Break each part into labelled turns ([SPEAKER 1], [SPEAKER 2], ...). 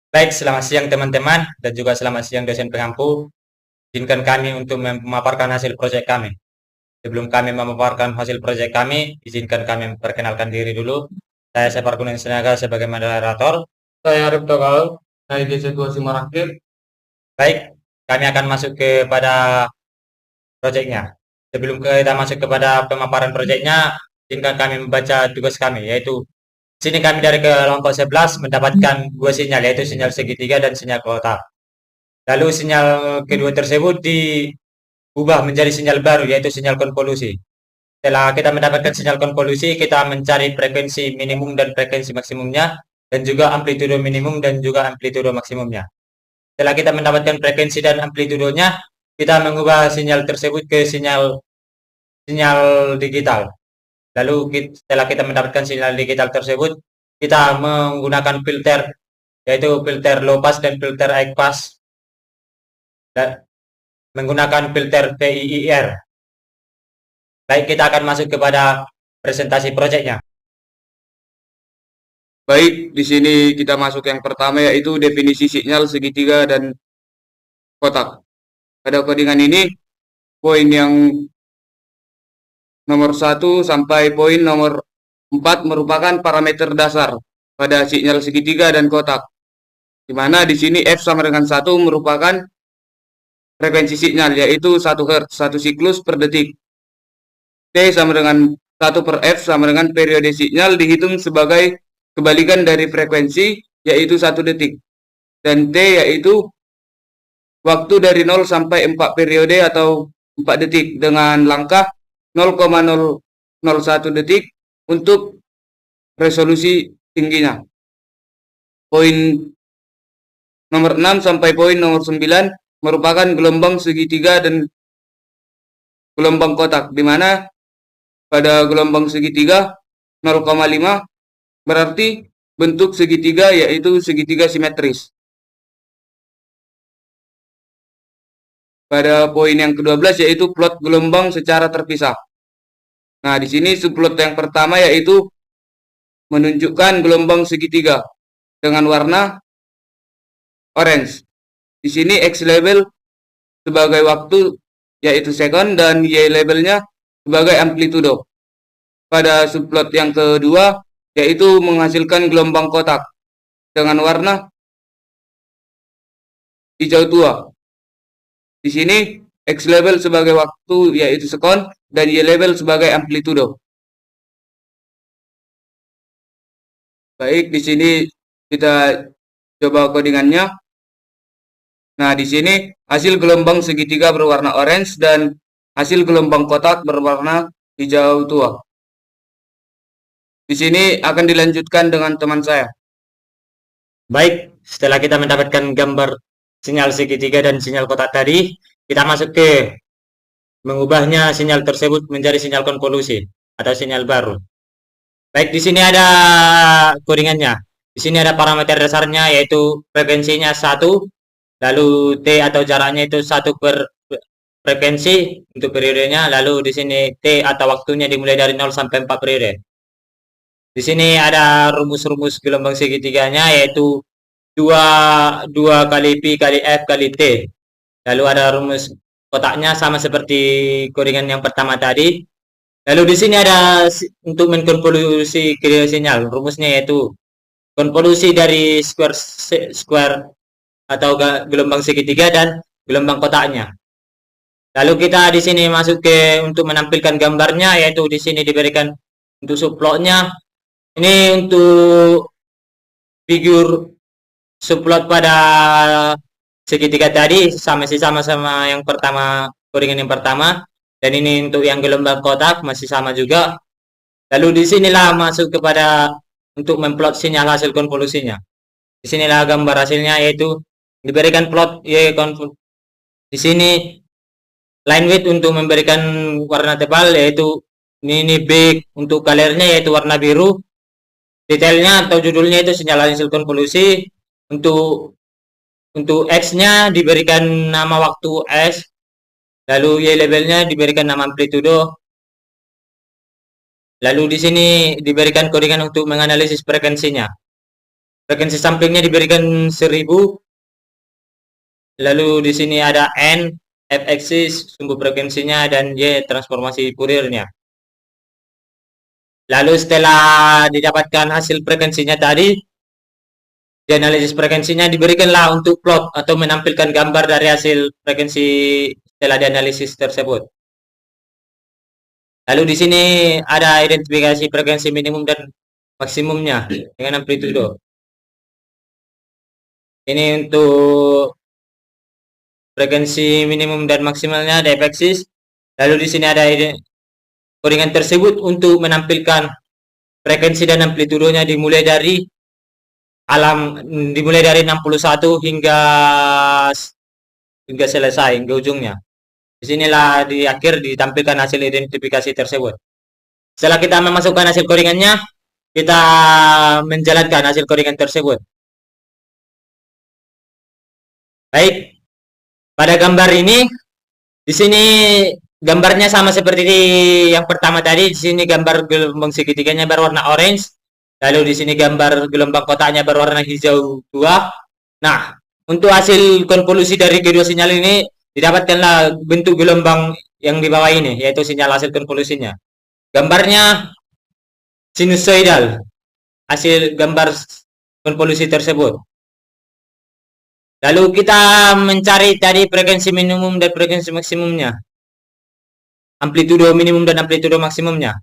[SPEAKER 1] Baik, selamat siang teman-teman dan juga selamat siang dosen pengampu. Izinkan kami untuk memaparkan hasil proyek kami. Sebelum kami memaparkan hasil proyek kami, izinkan kami memperkenalkan diri dulu. Saya Separ Kuning Senaga sebagai moderator.
[SPEAKER 2] Saya Arif Tokal dari Situasi Marakir.
[SPEAKER 1] Baik, kami akan masuk kepada proyeknya. Sebelum kita masuk kepada pemaparan proyeknya, izinkan kami membaca tugas kami, yaitu sini kami dari kelompok 11 mendapatkan dua sinyal, yaitu sinyal segitiga dan sinyal kotak. Lalu sinyal kedua tersebut diubah menjadi sinyal baru, yaitu sinyal konvolusi. Setelah kita mendapatkan sinyal konvolusi, kita mencari frekuensi minimum dan frekuensi maksimumnya, dan juga amplitudo minimum dan juga amplitudo maksimumnya. Setelah kita mendapatkan frekuensi dan amplitudonya, kita mengubah sinyal tersebut ke sinyal sinyal digital. Lalu setelah kita mendapatkan sinyal digital tersebut, kita menggunakan filter, yaitu filter low pass dan filter high pass, dan menggunakan filter PIIR. Baik, kita akan masuk kepada presentasi proyeknya.
[SPEAKER 2] Baik, di sini kita masuk yang pertama yaitu definisi sinyal segitiga dan kotak. Pada codingan ini, poin yang nomor 1 sampai poin nomor 4 merupakan parameter dasar pada sinyal segitiga dan kotak. Di mana di sini F sama dengan 1 merupakan frekuensi sinyal yaitu 1 Hz, 1 siklus per detik. T sama dengan 1 per F sama dengan periode sinyal dihitung sebagai kebalikan dari frekuensi yaitu 1 detik. Dan T yaitu waktu dari 0 sampai 4 periode atau 4 detik dengan langkah 0,001 detik untuk resolusi tingginya. Poin nomor 6 sampai poin nomor 9 merupakan gelombang segitiga dan gelombang kotak, di mana pada gelombang segitiga 0,5 berarti bentuk segitiga yaitu segitiga simetris. Pada poin yang ke-12 yaitu plot gelombang secara terpisah. Nah, di sini subplot yang pertama yaitu menunjukkan gelombang segitiga dengan warna orange. Di sini X label sebagai waktu yaitu second dan Y labelnya sebagai amplitudo. Pada subplot yang kedua yaitu menghasilkan gelombang kotak dengan warna hijau tua. Di sini X label sebagai waktu yaitu second dan Y label sebagai amplitudo. Baik, di sini kita coba codingannya. Nah, di sini hasil gelombang segitiga berwarna orange dan hasil gelombang kotak berwarna hijau tua. Di sini akan dilanjutkan dengan teman saya.
[SPEAKER 1] Baik, setelah kita mendapatkan gambar sinyal segitiga dan sinyal kotak tadi, kita masuk ke mengubahnya sinyal tersebut menjadi sinyal konvolusi atau sinyal baru. Baik, di sini ada codingannya. Di sini ada parameter dasarnya yaitu frekuensinya 1, lalu T atau jaraknya itu 1 per frekuensi untuk periodenya, lalu di sini T atau waktunya dimulai dari 0 sampai 4 periode. Di sini ada rumus-rumus gelombang segitiganya yaitu 2 2 kali pi kali F kali T. Lalu ada rumus kotaknya sama seperti codingan yang pertama tadi. Lalu di sini ada untuk menkonvolusi ke sinyal. Rumusnya yaitu konvolusi dari square atau gelombang segitiga dan gelombang kotaknya. Lalu kita di sini masuk ke untuk menampilkan gambarnya, yaitu di sini diberikan untuk subplotnya. Ini untuk figur subplot pada segitiga tadi sama yang pertama, gorengan yang pertama, dan ini untuk yang gelombang kotak masih sama juga. Lalu di sinilah masuk kepada untuk memplot sinyal hasil konvolusinya. Di sinilah gambar hasilnya, yaitu diberikan plot y di sini line width untuk memberikan warna tebal, yaitu ini B untuk colornya yaitu warna biru. Detailnya atau judulnya itu sinyal hasil konvolusi. Untuk X-nya diberikan nama waktu S, lalu Y labelnya diberikan nama amplitudo. Lalu di sini diberikan codingan untuk menganalisis frekuensinya. Frekuensi sampingnya diberikan 1000. Lalu di sini ada N, F-axis, sumbu frekuensinya, dan Y, transformasi Fouriernya. Lalu setelah didapatkan hasil frekuensinya tadi, di analisis frekuensinya diberikanlah untuk plot atau menampilkan gambar dari hasil frekuensi setelah dianalisis tersebut. Lalu di sini ada identifikasi frekuensi minimum dan maksimumnya dengan amplitudo. Ini untuk frekuensi minimum dan maksimalnya di F-axis. Lalu di sini ada koringan tersebut untuk menampilkan frekuensi dan amplitudonya dimulai dari 61 hingga selesai, hingga ujungnya. Disinilah di akhir ditampilkan hasil identifikasi tersebut. Setelah kita memasukkan hasil koringannya, kita menjalankan hasil koringan tersebut. Baik, pada gambar ini, di sini gambarnya sama seperti yang pertama tadi. Di sini gambar gelombang segitiganya berwarna orange. Lalu di sini gambar gelombang kotaknya berwarna hijau 2. Nah, untuk hasil konvolusi dari kedua sinyal ini didapatkanlah bentuk gelombang yang di bawah ini, yaitu sinyal hasil konvolusinya. Gambarnya sinusoidal, hasil gambar konvolusi tersebut. Lalu kita mencari tadi frekuensi minimum dan frekuensi maksimumnya, amplitudo minimum dan amplitudo maksimumnya.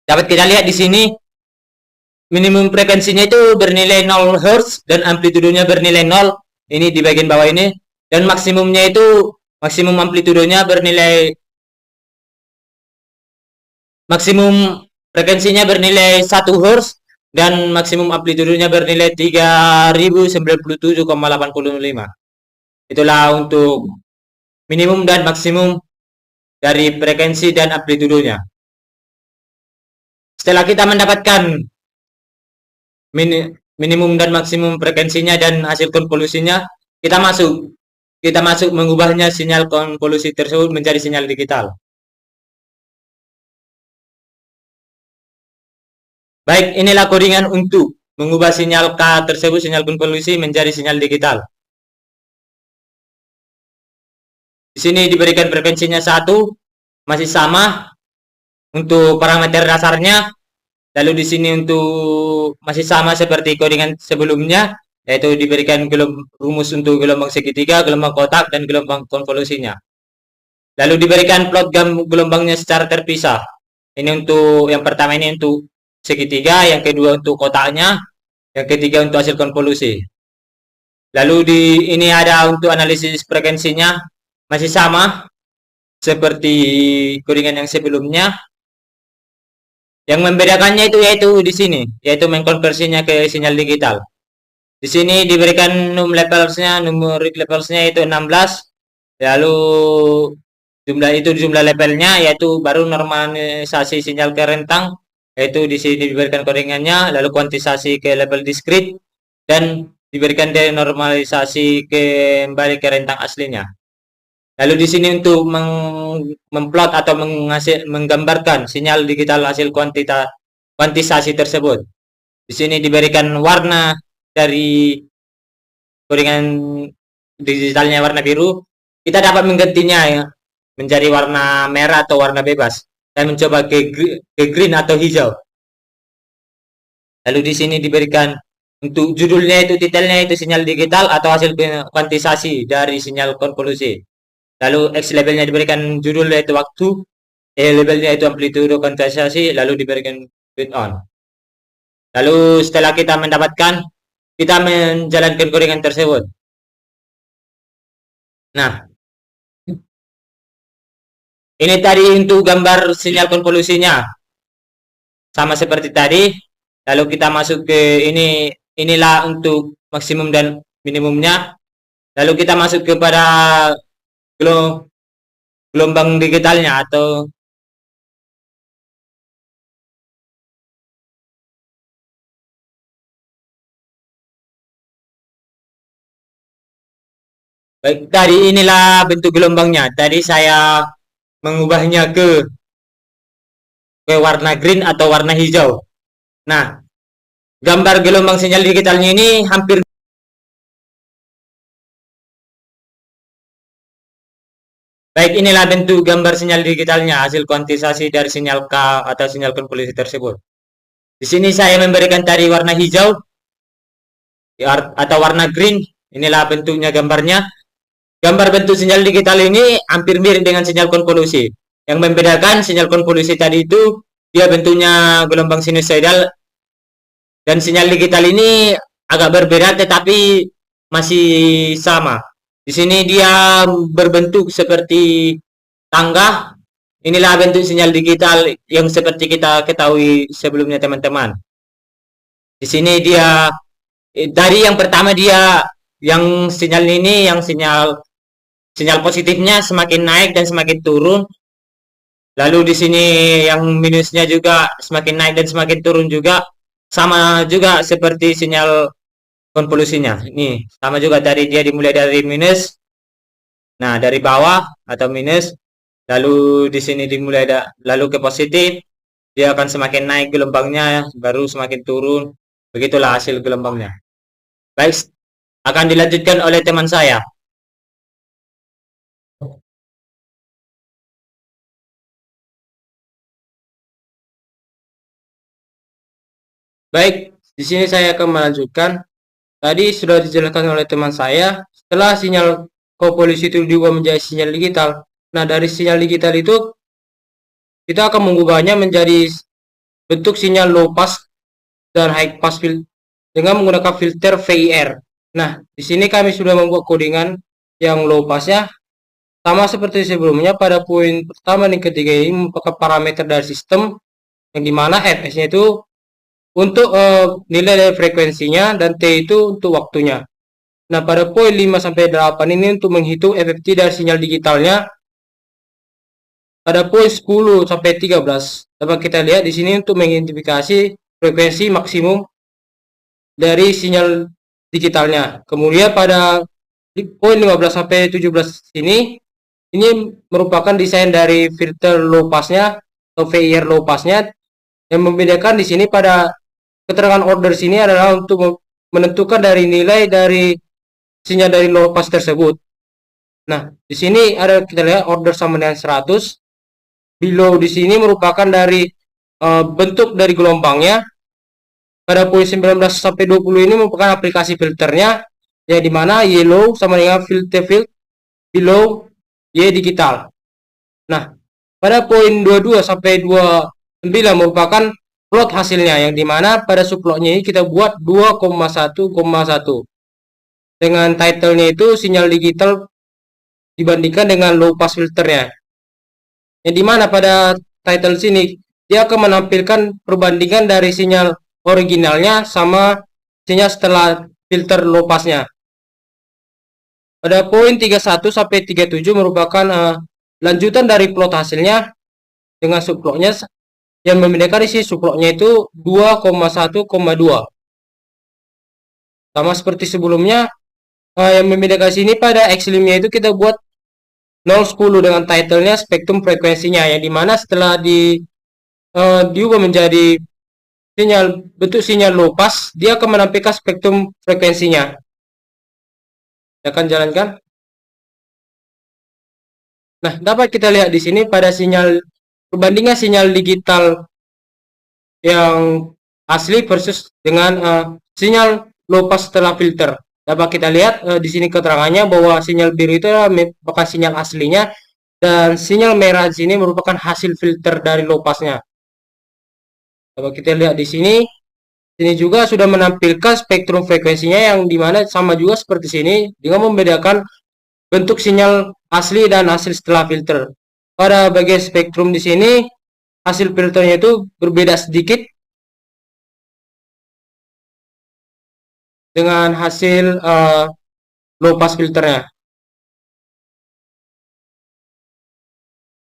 [SPEAKER 1] Dapat kita lihat di sini minimum frekuensinya itu bernilai 0 Hz dan amplitudonya bernilai 0. Ini di bagian bawah ini. Dan maksimumnya itu, maksimum amplitudonya bernilai, maksimum frekuensinya bernilai 1 Hz dan maksimum amplitudonya bernilai 3097,85. Itulah untuk minimum dan maksimum dari frekuensi dan amplitudonya. Setelah kita mendapatkan minimum dan maksimum frekuensinya dan hasil konvolusinya, kita masuk mengubahnya sinyal konvolusi tersebut menjadi sinyal digital. Baik, inilah kodingan untuk mengubah sinyal K tersebut, sinyal konvolusi, menjadi sinyal digital. Di sini diberikan frekuensinya 1, masih sama untuk parameter dasarnya. Lalu di sini untuk masih sama seperti kodingan sebelumnya, yaitu diberikan rumus untuk gelombang segitiga, gelombang kotak, dan gelombang konvolusinya. Lalu diberikan plot gelombangnya secara terpisah. Ini untuk yang pertama ini untuk segitiga, yang kedua untuk kotaknya, yang ketiga untuk hasil konvolusi. Lalu ini ada untuk analisis frekuensinya, masih sama seperti kodingan yang sebelumnya. Yang membedakannya itu yaitu di sini, yaitu mengkonversinya ke sinyal digital. Di sini diberikan numeric levelsnya itu 16. Lalu jumlah levelnya yaitu baru normalisasi sinyal ke rentang, yaitu di sini diberikan kodingannya, lalu kuantisasi ke level discrete dan diberikan denormalisasi kembali ke rentang aslinya. Lalu di sini untuk memplot atau menggambarkan sinyal digital hasil kuantisasi tersebut. Di sini diberikan warna dari kodingan digitalnya warna biru. Kita dapat menggantinya ya menjadi warna merah atau warna bebas. Saya mencoba ke green atau hijau. Lalu di sini diberikan untuk judulnya itu, titelnya itu sinyal digital atau hasil kuantisasi dari sinyal konvolusi. Lalu X labelnya diberikan judul yaitu waktu, E labelnya itu amplitudo kuantisasi, lalu diberikan with on. Lalu setelah kita mendapatkan, kita menjalankan kodingan tersebut. Nah, ini tadi untuk gambar sinyal konvolusinya, sama seperti tadi. Lalu kita masuk ke inilah untuk maksimum dan minimumnya. Lalu kita masuk kepada gelombang digitalnya atau baik, tadi inilah bentuk gelombangnya. Tadi saya mengubahnya ke warna green atau warna hijau. Nah, gambar gelombang sinyal digitalnya ini hampir baik. Inilah bentuk gambar sinyal digitalnya, hasil kuantisasi dari sinyal K atau sinyal konvolusi tersebut. Di sini saya memberikan tadi warna hijau atau warna green. Inilah bentuknya gambarnya. Gambar bentuk sinyal digital ini hampir mirip dengan sinyal konvolusi. Yang membedakan sinyal konvolusi tadi itu dia bentuknya gelombang sinusoidal, dan sinyal digital ini agak berbeda tetapi masih sama. Di sini dia berbentuk seperti tangga. Inilah bentuk sinyal digital yang seperti kita ketahui sebelumnya, teman-teman. Di sini dia dari yang pertama dia yang sinyal ini, yang sinyal sinyal positifnya semakin naik dan semakin turun. Lalu di sini yang minusnya juga semakin naik dan semakin turun juga. Sama juga seperti sinyal konvolusinya. Ini sama juga, dari dia dimulai dari minus. Nah, dari bawah atau minus, lalu di sini dimulai lalu ke positif, dia akan semakin naik gelombangnya, baru semakin turun. Begitulah hasil gelombangnya. Baik, akan dilanjutkan oleh teman saya. Baik, di sini saya akan melanjutkan. Tadi sudah dijelaskan oleh teman saya, setelah sinyal konvolusi itu diubah menjadi sinyal digital. Nah, dari sinyal digital itu kita akan mengubahnya menjadi bentuk sinyal low pass dan high pass filter dengan menggunakan filter VIR. Nah, di sini kami sudah membuat codingan yang low passnya sama seperti sebelumnya. Pada poin pertama dan ketiga ini merupakan parameter dari sistem, yang dimana fs-nya itu untuk nilai dari frekuensinya dan T itu untuk waktunya. Nah, pada poin 5 sampai 8 ini untuk menghitung FFT dari sinyal digitalnya. Pada poin 10 sampai 13 dapat kita lihat di sini untuk mengidentifikasi frekuensi maksimum dari sinyal digitalnya. Kemudian pada poin 15 sampai 17 ini merupakan desain dari filter low passnya atau VIR low passnya. Yang membedakan di sini pada keterangan order sini adalah untuk menentukan dari nilai dari sinyal dari low pass tersebut. Nah, di sini ada kita lihat order sama dengan 100. Below di sini merupakan dari bentuk dari gelombangnya. Pada poin 19 sampai 20 ini merupakan aplikasi filternya, yang dimana yellow sama dengan filter field, below Y digital. Nah, pada poin 22 sampai 29 merupakan plot hasilnya, yang dimana pada subplotnya ini kita buat 2,1,1 dengan titlenya itu sinyal digital dibandingkan dengan low pass filternya, yang dimana pada title sini dia akan menampilkan perbandingan dari sinyal originalnya sama sinyal setelah filter low passnya. Pada poin 31 sampai 37 merupakan lanjutan dari plot hasilnya dengan subplotnya, yang membedakan isi subplotnya itu 2,1,2 sama seperti sebelumnya. Yang membedakan sini pada X-limnya itu kita buat 0,10 dengan titlenya spektrum frekuensinya, yang dimana setelah diubah menjadi bentuk sinyal low pass, dia akan menampilkan spektrum frekuensinya. Saya akan jalankan. Nah, dapat kita lihat di sini pada perbandingan sinyal digital yang asli versus dengan sinyal low pass setelah filter. Dapat kita lihat di sini keterangannya bahwa sinyal biru itu merupakan sinyal aslinya, dan sinyal merah di sini merupakan hasil filter dari low passnya. Dapat kita lihat di sini juga sudah menampilkan spektrum frekuensinya, yang dimana sama juga seperti sini dengan membedakan bentuk sinyal asli dan hasil setelah filter. Pada bagian spektrum di sini hasil filternya itu berbeda sedikit dengan hasil low pass filternya.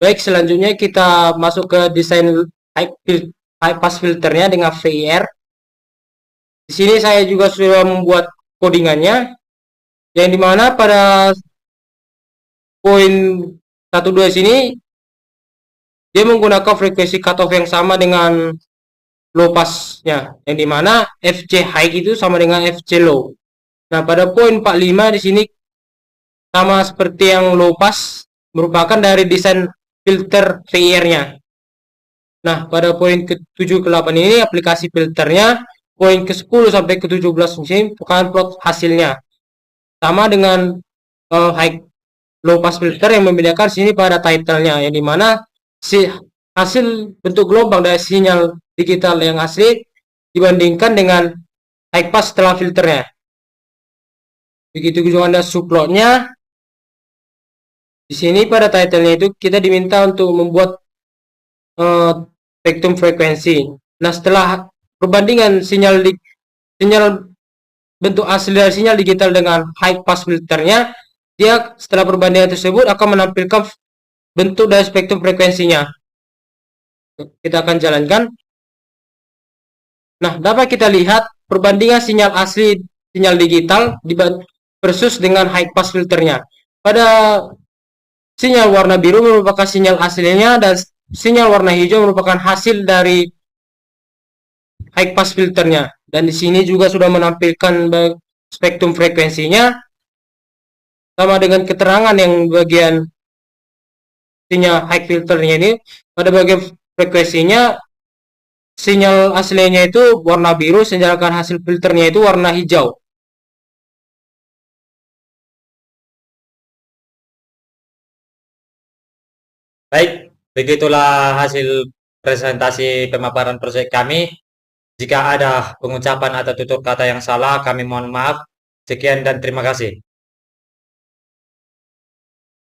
[SPEAKER 1] Baik, selanjutnya kita masuk ke desain high pass filternya dengan VIR. Di sini saya juga sudah membuat codingannya, yang dimana pada poin 12 sini dia menggunakan frekuensi cutoff yang sama dengan
[SPEAKER 3] low passnya, yang dimana FC high itu sama dengan FC low. Nah, pada poin 45 di sini sama seperti yang low pass, merupakan dari desain filter VIR-nya. Nah, pada poin ke-7 ke-8 ini aplikasi filternya, poin ke-10 sampai ke-17 ini bukan plot hasilnya. Sama dengan high low pass filter yang membedakan sini pada title-nya, yang dimana si hasil bentuk gelombang dari sinyal digital yang asli dibandingkan dengan high pass setelah filternya. Begitu juga ada subplotnya. Di sini pada title-nya itu kita diminta untuk membuat spektrum frekuensi. Nah, setelah perbandingan sinyal bentuk asli dari sinyal digital dengan high pass filternya, dia setelah perbandingan tersebut akan menampilkan bentuk dari spektrum frekuensinya. Kita akan jalankan. Nah, dapat kita lihat perbandingan sinyal asli sinyal digital versus dengan high pass filternya. Pada sinyal warna biru merupakan sinyal aslinya dan sinyal warna hijau merupakan hasil dari high pass filternya. Dan di sini juga sudah menampilkan spektrum frekuensinya sama dengan keterangan yang bagian sinyal high filternya ini. Pada bagian frekuensinya sinyal aslinya itu warna biru, sedangkan hasil filternya itu warna hijau.
[SPEAKER 1] Baik, begitulah hasil presentasi pemaparan proyek kami. Jika ada pengucapan atau tutur kata yang salah, kami mohon maaf. Sekian dan terima kasih.